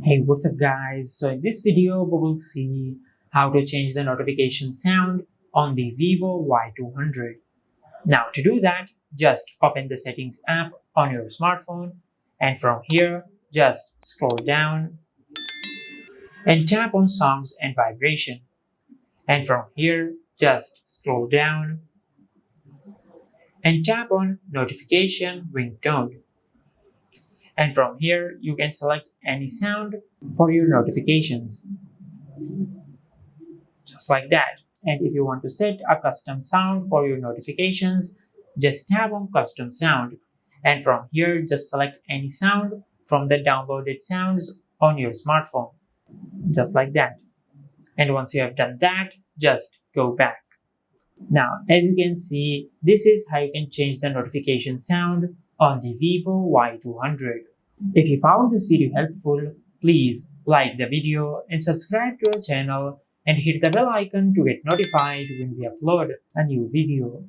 Hey, what's up guys? So in this video we will see how to change the notification sound on the Vivo Y200. Now to do that, just open the settings app on your smartphone and from here just scroll down and tap on sounds and vibration, and from here just scroll down and tap on notification ringtone, and from here you can select any sound for your notifications, just like that. And if you want to set a custom sound for your notifications, just tap on custom sound, and from here just select any sound from the downloaded sounds on your smartphone, just like that. And once you have done that, just go back. Now as you can see, this is how you can change the notification sound on the Vivo Y200. If you found this video helpful, please like the video and subscribe to our channel and hit the bell icon to get notified when we upload a new video.